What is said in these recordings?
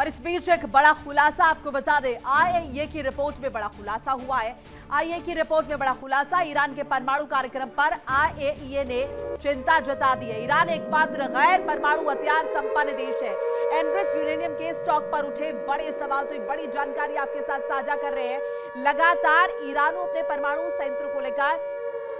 और इस बीच एक बड़ा खुलासा आपको बता दें, आईएईए की रिपोर्ट में बड़ा खुलासा हुआ है। आईएईए की रिपोर्ट में बड़ा खुलासा, ईरान के परमाणु कार्यक्रम पर आईएईए ने चिंता जता दी है। ईरान एकमात्र गैर परमाणु हथियार संपन्न देश है। एनरिच यूरेनियम के स्टॉक पर उठे बड़े सवाल, तो एक बड़ी जानकारी आपके साथ साझा कर रहे हैं। लगातार ईरान अपने परमाणु संयंत्र को लेकर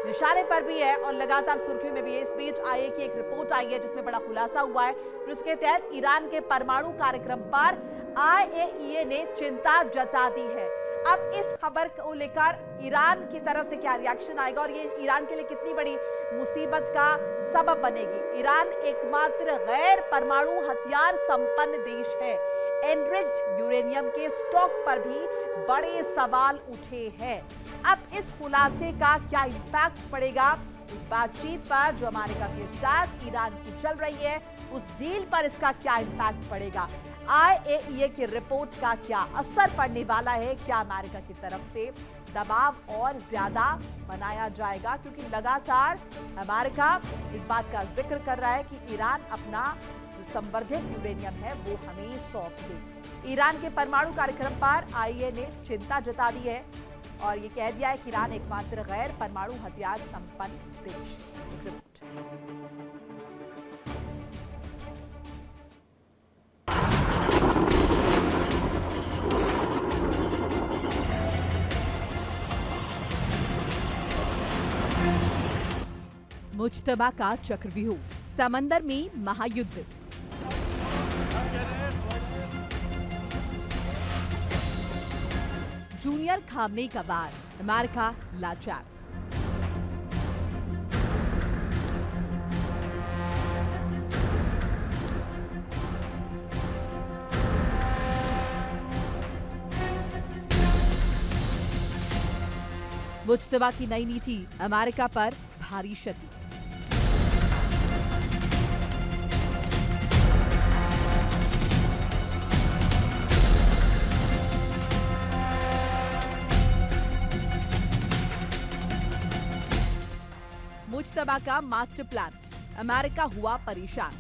निशाने पर भी है और लगातार सुर्खियों में भी है। इस बीच आईएईए की एक रिपोर्ट आई है जिसमें बड़ा खुलासा हुआ है, जिसके तहत ईरान के परमाणु कार्यक्रम पर आईएईए ने चिंता जता दी है। अब इस खबर को लेकर ईरान की तरफ से क्या रिएक्शन आएगा और ये ईरान के लिए कितनी बड़ी मुसीबत का सबब बनेगी। ईरान एकमात्र गैर परमाणु हथियार संपन्न देश है। एनरिच्ड यूरेनियम के स्टॉक पर भी बड़े सवाल उठे हैं। अब इस खुलासे का क्या इंपैक्ट पड़ेगा, उस बातचीत पर जो अमेरिका के साथ ईरान की चल रही है, उस डील पर इसका क्या इंपैक्ट पड़ेगा, आईएईए की रिपोर्ट का क्या असर पड़ने वाला है, क्या अमेरिका की तरफ से दबाव और ज्यादा बनाया जाएगा, क्योंकि लगातार अमेरिका इस बात का जिक्र कर रहा है कि ईरान अपना जो संवर्धित यूरेनियम है वो हमें सौंप दे। ईरान के परमाणु कार्यक्रम पर आईएईए ने चिंता जता दी है और ये कह दिया है कि ईरान एकमात्र गैर परमाणु हथियार संपन्न देश है। मुज्तबा का चक्रव्यूह, समंदर में महायुद्ध। जूनियर खामनेई का वार, अमेरिका लाचार। मुज्तबा की नई नीति, अमेरिका पर भारी क्षति। मुज्तबा का मास्टर प्लान, अमेरिका हुआ परेशान।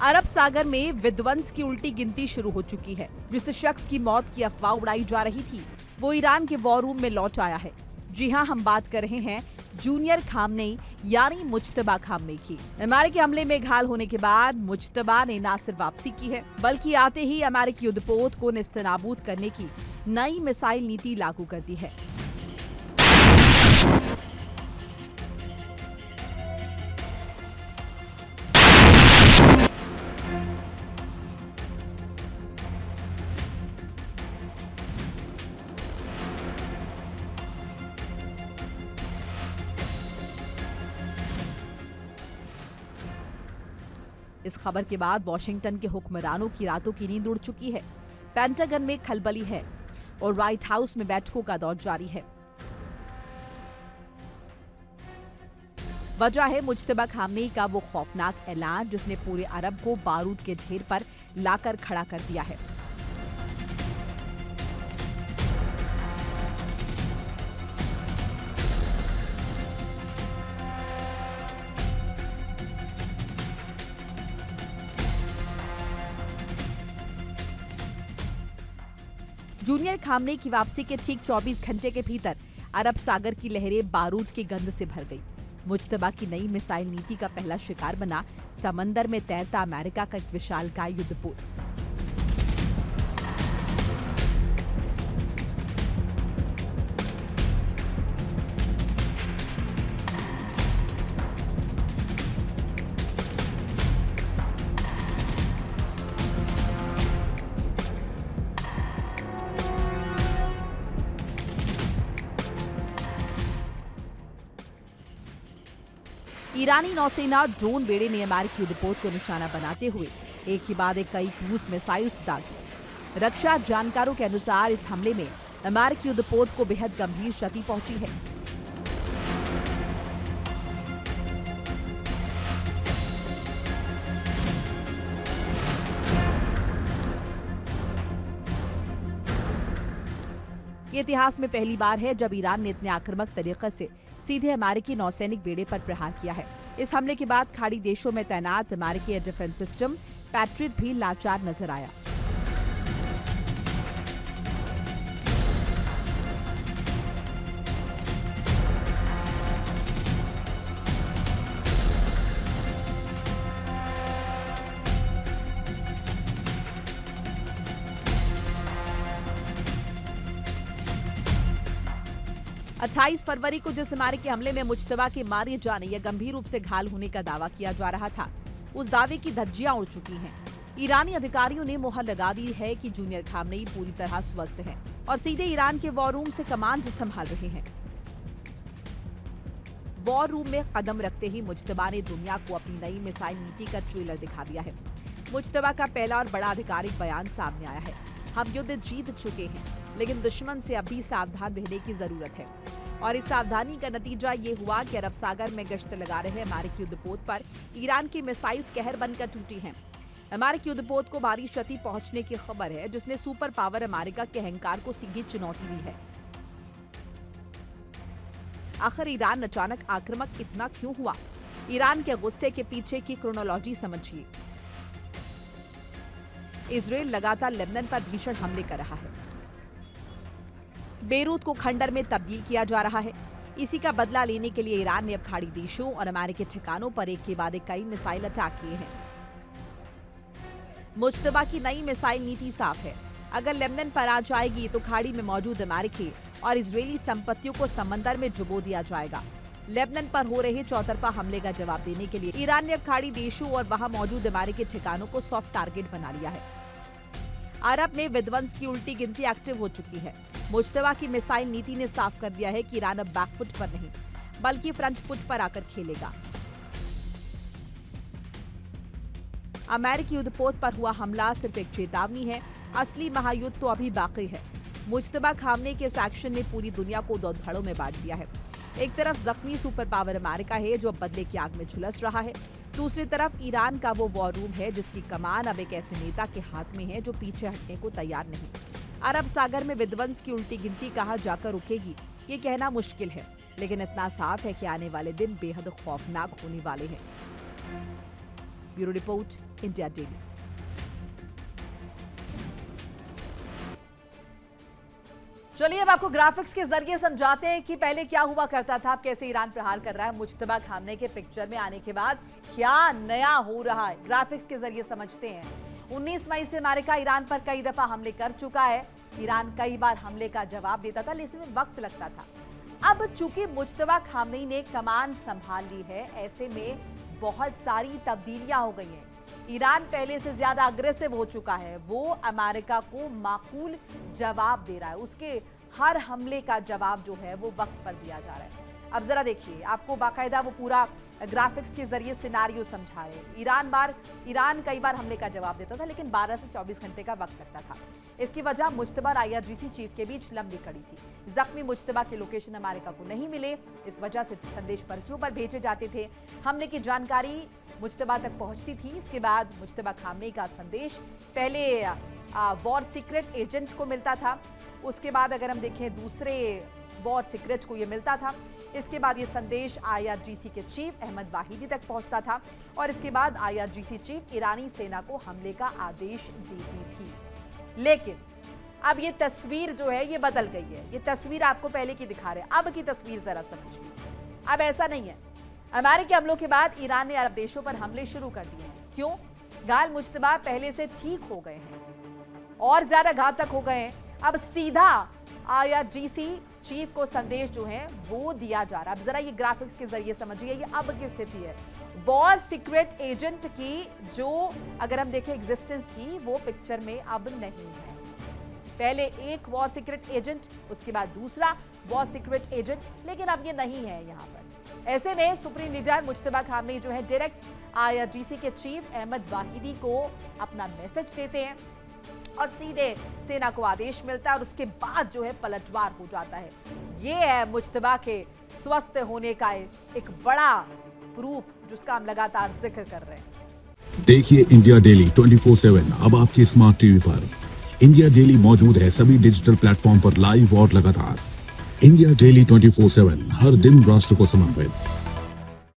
अरब सागर में विध्वंस की उल्टी गिनती शुरू हो चुकी है। जिस शख्स की मौत की अफवाह उड़ाई जा रही थी वो ईरान के वॉर रूम में लौट आया है। जी हां, हम बात कर रहे हैं जूनियर खामनेई यानी मुज्तबा खामनेई की। अमेरिकी हमले में घायल होने के बाद मुज्तबा ने न सिर्फ वापसी की है बल्कि आते ही अमेरिकी युद्धपोत को नेस्तनाबूद करने की नई मिसाइल नीति लागू कर दी है। इस खबर के बाद वॉशिंगटन के हुक्मरानों की रातों की नींद उड़ चुकी है। पेंटागन में खलबली है और व्हाइट हाउस में बैठकों का दौर जारी है। वजह है मुज्तबा खामनेई का वो खौफनाक ऐलान जिसने पूरे अरब को बारूद के ढेर पर लाकर खड़ा कर दिया है। जूनियर खामनेई की वापसी के ठीक 24 घंटे के भीतर अरब सागर की लहरें बारूद की गंध से भर गई। मुज्तबा की नई मिसाइल नीति का पहला शिकार बना समंदर में तैरता अमेरिका का एक विशालकाय युद्धपोत। ईरानी नौसेना ड्रोन बेड़े ने अमेरिकी युद्धपोत को निशाना बनाते हुए एक के बाद एक कई क्रूज मिसाइल्स दागी। रक्षा जानकारों के अनुसार इस हमले में अमेरिकी युद्धपोत को बेहद गंभीर क्षति पहुंची है। ये इतिहास में पहली बार है जब ईरान ने इतने आक्रामक तरीके से सीधे अमेरिकी नौसैनिक बेड़े पर प्रहार किया है। इस हमले के बाद खाड़ी देशों में तैनात अमेरिकी एयर डिफेंस सिस्टम पैट्रियट भी लाचार नजर आया। अट्ठाईस फरवरी को जिस अमेरिकी हमले में मुज्तबा के मारे जाने या गंभीर रूप से घायल होने का दावा किया जा रहा था, उस दावे की धज्जियां उड़ चुकी हैं। ईरानी अधिकारियों ने मुहर लगा दी है कि जूनियर खामनेई पूरी तरह स्वस्थ हैं और सीधे ईरान के वॉर रूम से कमांड संभाल रहे हैं। वॉर रूम में कदम रखते ही मुज्तबा ने दुनिया को अपनी नई मिसाइल नीति का ट्रेलर दिखा दिया है। मुज्तबा का पहला और बड़ा आधिकारिक बयान सामने आया है। हम युद्ध जीत चुके हैं, लेकिन दुश्मन से अभी सावधान रहने की जरूरत है। और इस सावधानी का नतीजा ये हुआ कि अरब सागर में गश्त लगा रहे अमेरिकी युद्धपोत पर ईरान की मिसाइल्स कहर बनकर टूटी हैं। अमेरिकी युद्धपोत को भारी क्षति पहुंचने की खबर है, जिसने सुपर पावर अमेरिका के अहंकार को सीधी चुनौती दी है। आखिर ईरान अचानक आक्रामक इतना क्यों हुआ? ईरान के गुस्से के पीछे की क्रोनोलॉजी समझिए। इजराइल लगातार लेबनान पर भीषण हमले कर रहा है। बेरूत को खंडर में तब्दील किया जा रहा है। इसी का बदला लेने के लिए ईरान ने अब खाड़ी देशों और अमेरिकी ठिकानों पर एक के बाद एक कई मिसाइल अटैक किए हैं। मुज्तबा की नई मिसाइल नीति साफ है। अगर लेबनान पर आ जाएगी तो खाड़ी में मौजूद अमेरिकी और इजरायली संपत्तियों को समंदर में डुबो दिया जाएगा। लेबनान पर हो रहे चौतरफा हमले का जवाब देने के लिए ईरान ने अब खाड़ी देशों और वहां मौजूद अमेरिकी ठिकानों को सॉफ्ट टारगेट बना लिया है। अरब में विध्वंस की उल्टी गिनती एक्टिव हो चुकी है। मुज्तबा की मिसाइल नीति ने साफ कर दिया है कि ईरान अब बैकफुट पर नहीं, बल्कि फ्रंट फुट पर आकर खेलेगा। अमेरिकी युद्धपोत पर हुआ हमला सिर्फ एक चेतावनी है, असली महायुद्ध तो अभी बाकी है। मुज्तबा खामने के इस एक्शन ने पूरी दुनिया को दो धड़ों में बांट दिया है। एक तरफ जख्मी सुपर पावर अमेरिका है जो बदले की आग में झुलस रहा है, दूसरी तरफ ईरान का वो वॉर रूम है जिसकी कमान अब एक ऐसे नेता के हाथ में है जो पीछे हटने को तैयार नहीं। अरब सागर में विध्वंस की उल्टी गिनती कहां जाकर रुकेगी ये कहना मुश्किल है, लेकिन इतना साफ है कि आने वाले दिन बेहद खौफनाक होने वाले हैं। Bureau report, India daily. चलिए अब आपको ग्राफिक्स के जरिए समझाते हैं कि पहले क्या हुआ करता था, अब कैसे ईरान प्रहार कर रहा है। मुज्तबा खामने के पिक्चर में आने के बाद क्या नया हो रहा है, ग्राफिक्स के जरिए समझते हैं। 19 मई से अमेरिका ईरान पर कई दफा हमले कर चुका है। ईरान कई बार हमले का जवाब देता था, लेकिन इसमें वक्त लगता था। अब चूंकि मुज्तबा खामनेई ने कमान संभाल ली है, ऐसे में बहुत सारी तब्दीलियां हो गई हैं। ईरान पहले से ज्यादा अग्रेसिव हो चुका है। वो अमेरिका को माकूल जवाब दे रहा है। उसके हर हमले का जवाब जो है वो वक्त पर दिया जा रहा है। अब जरा देखिए, आपको बाकायदा वो पूरा ग्राफिक्स के जरिए सिनारियो समझा रहे हैं। ईरान कई बार हमले का जवाब देता था, लेकिन 12 से 24 घंटे का वक्त लगता था। इसकी वजह मुज्तबा और IRGC चीफ के बीच लंबी कड़ी थी। जख्मी मुज्तबा के लोकेशन अमेरिका को नहीं मिले, इस वजह से संदेश पर्चियों पर भेजे जाते थे। हमले की जानकारी मुज्तबा तक पहुंचती थी। इसके बाद मुज्तबा खामनेई का संदेश पहले वॉर सीक्रेट एजेंट को मिलता था, उसके बाद अगर हम देखें दूसरे वॉर सीक्रेट को ये मिलता था। इसके बाद ये संदेश IRGC के चीफ अहमद वाहिदी तक पहुंचता था और इसके बाद IRGC चीफ ईरानी सेना को हमले का आदेश देती थी। लेकिन अब ये तस्वीर जो है ये बदल गई है। ये तस्वीर आपको पहले की दिखा रहे हैं, अब की तस्वीर जरा समझिए। अब ऐसा नहीं है। अमेरिकी हमलों के बाद ईरान ने अरब देशों पर हमले शुरू कर दिए हैं। क्यों? घायल मुज्तबा पहले से ठीक हो गए हैं और ज्यादा घातक हो गए हैं। अब सीधा IRGC चीफ को संदेश जो है वो दिया जा रहा है। अब जरा ये ग्राफिक्स के जरिए समझिए, ये अब की स्थिति है। वॉर सीक्रेट एजेंट की जो अगर हम देखें एग्जिस्टेंस थी वो पिक्चर में अब नहीं है। पहले एक वॉर सीक्रेट एजेंट, उसके बाद दूसरा वॉर सीक्रेट एजेंट, लेकिन अब ये नहीं है यहाँ पर। ऐसे में सुप्रीम लीडर मुज्तबा खामनेई जो है डायरेक्ट IRGC के चीफ अहमद वाहिदी को अपना मैसेज देते हैं और सीधे सेना को आदेश मिलता है और उसके बाद जो है पलटवार हो जाता है। ये है मुज्तबा के स्वस्थ होने का एक बड़ा प्रूफ जिसका हम लगातार जिक्र कर रहे हैं। देखिए इंडिया डेली 24/7 अब आपकी स्मार्ट टीवी पर। इंडिया डेली मौजूद है सभी डिजिटल प्लेटफॉर्म पर लाइव और लगातार। इंडिया डेली 24/7 हर दिन राष्ट्र को समर्पित।